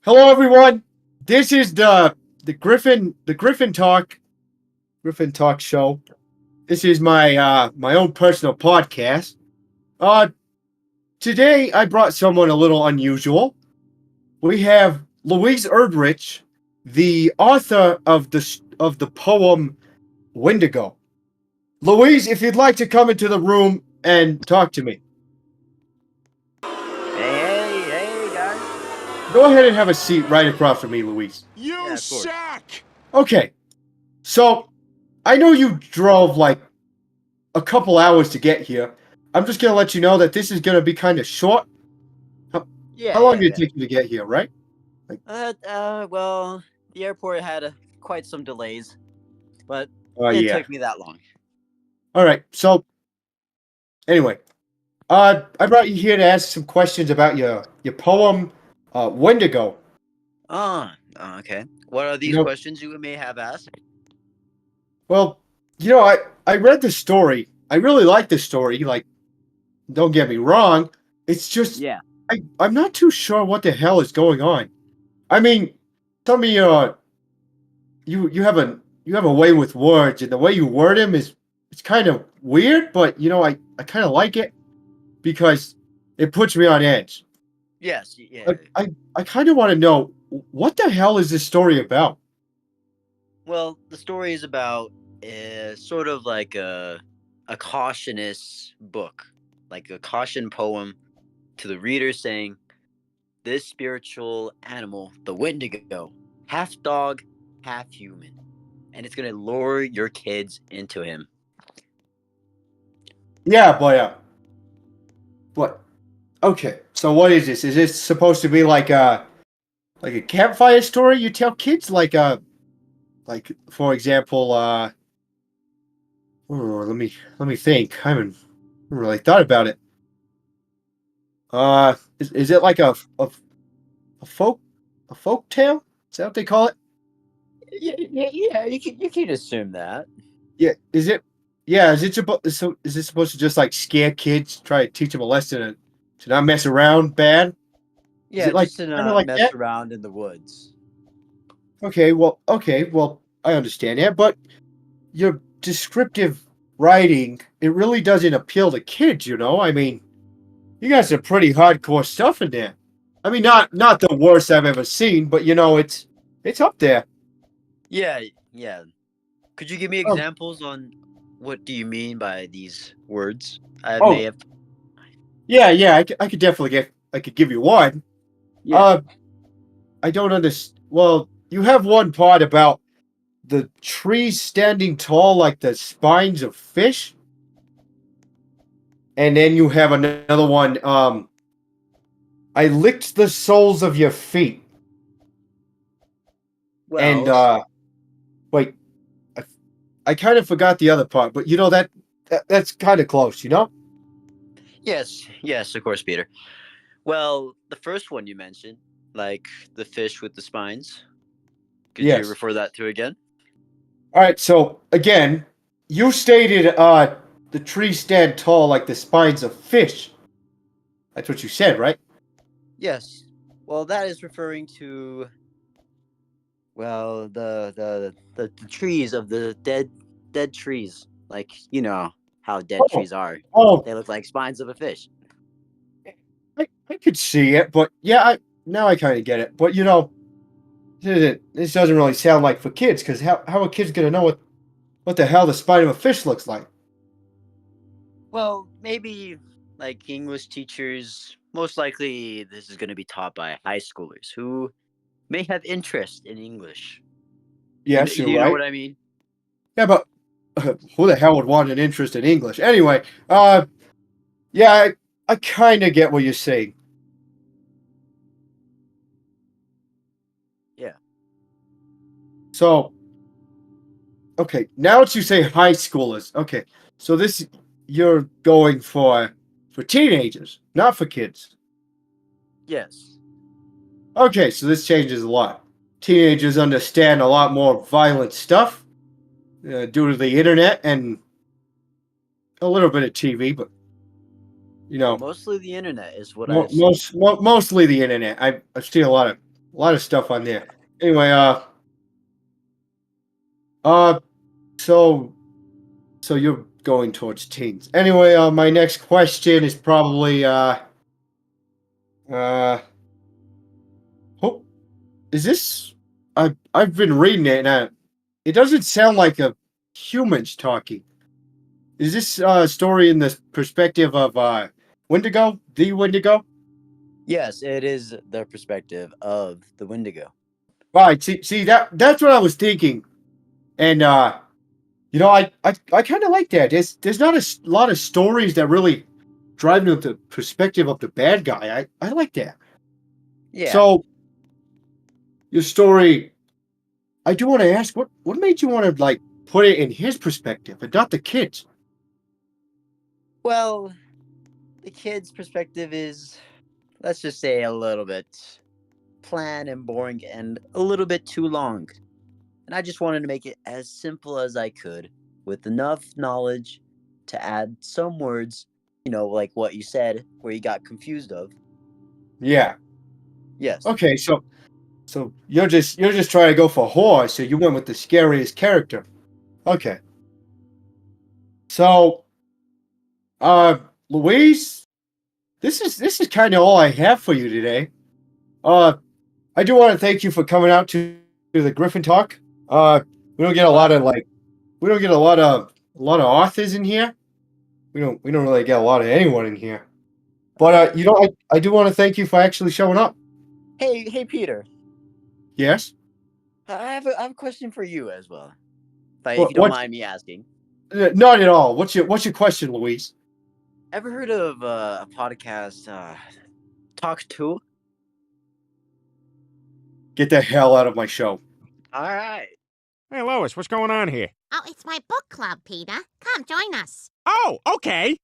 Hello, everyone. This is the Griffin Talk show. This is my own personal podcast. Uh, Today I brought someone a little unusual. We have Louise Erdrich, the author of the poem Windigo. Louise, if you'd like to come into the room and talk to me, Hey, guys. go ahead and have a seat right across from me, Louise. You suck. Okay, so I know you drove like a couple hours to get here. I'm just gonna let you know that this is gonna be kind of short. How long did it take you to get here, right? Well, the airport had quite some delays, but Oh it yeah. took me that long. All right. So anyway, I brought you here to ask some questions about your poem, Wendigo. Okay. What are You these know, questions you may have asked? well, I read the story. I really like the story. Like, don't get me wrong. It's just Yeah. I'm not too sure what the hell is going on. I mean, some of your you have a way with words, and the way you word them is it's kind of weird, but I kind of like it because it puts me on edge. Yes. I Yeah. I, I kind of want to know what the hell is this story about? Well, the story is about sort of like a cautionist book, like a caution poem to the reader saying, "This spiritual animal, the Wendigo, half dog, half human, and it's gonna lure your kids into him." Yeah, but what? Okay, so what is this? Is this supposed to be like a campfire story you tell kids? Like for example, oh, let me think. I haven't really thought about it. Is it like a folk a folk tale? Is that what they call it? Yeah. You can assume that. Yeah. Is it? Yeah. Is it supposed to just like scare kids, try to teach them a lesson to not mess around bad? Is Yeah, it like just to kind of not like mess that? around in the woods. Okay. Well, I understand that, but your descriptive writing, it really doesn't appeal to kids. I mean, you got some pretty hardcore stuff in there. I mean, not the worst I've ever seen, but it's up there. Yeah, yeah. Could you give me Oh, examples on what do you mean by these words? I may oh, have. yeah. I could definitely I could give you one. Yeah. Uh, I don't understand. Well, you have one part about the trees standing tall like the spines of fish, and then you have another one. I licked the soles of your feet, and Well, wait, I, I kind of forgot the other part, but that's kind of close. yes, of course, Peter. Well, the first one you mentioned, like the fish with the spines. Could you Yes. refer that to again? All right. So again, you stated the trees stand tall like the spines of fish. That's what you said, right? Yes. Well, that is referring to the trees of the dead trees. Like how dead Oh, trees are. oh, They look like spines of a fish. I could see it, but yeah, now I kind of get it. But this doesn't really sound like for kids, because how are kids gonna know what the hell the spine of a fish looks like? Well, maybe like English teachers, most likely this is going to be taught by high schoolers who may have interest in English. Yes, Do you're you know right. what I mean? Yeah, but who the hell would want an interest in English anyway? Yeah, I kind of get what you're saying. Yeah. So, okay, now that you say high schoolers, okay, so this you're going for teenagers, not for kids. Yes. Okay, so this changes a lot. Teenagers understand a lot more violent stuff due to the internet and a little bit of TV, but you Well, know, mostly the internet is what I've seen. mostly the internet. I've seen a lot of. lot of stuff on there. Anyway, uh, so you're going towards teens. Anyway, my next question is probably uh, oh, is this? I've been reading it, and it doesn't sound like a humans talking. Is this story in the perspective of Windigo, the Windigo? Yes, it is the perspective of the Windigo. Right. See that's what I was thinking, and I kind of like that. There's not lot of stories that really drive into the perspective of the bad guy. I like that. Yeah. So your story, I do want to ask, what made you want to like put it in his perspective and not the kids? Well, the kid's perspective is, let's just say, a little bit bland and boring and a little bit too long. And I just wanted to make it as simple as I could with enough knowledge to add some words, like what you said, where you got confused of. Yeah. Yes. Okay. So you're just trying to go for horror. So you went with the scariest character. Okay. So Louise, this is kind of all I have for you today. Uh, I do want to thank you for coming out to the Griffin Talk. We don't get a lot of we don't get a lot of authors in here. We don't really get a lot of anyone in here. But I do want to thank you for actually showing up. Hey, Peter. Yes. I have a question for you as well, if you don't What? mind me asking. Not at all. What's your question, Louise? Ever heard of a podcast, Talk To? Get the hell out of my show. All right. Hey, Lois, what's going on here? Oh, it's my book club, Peter. Come, join us. Oh, okay.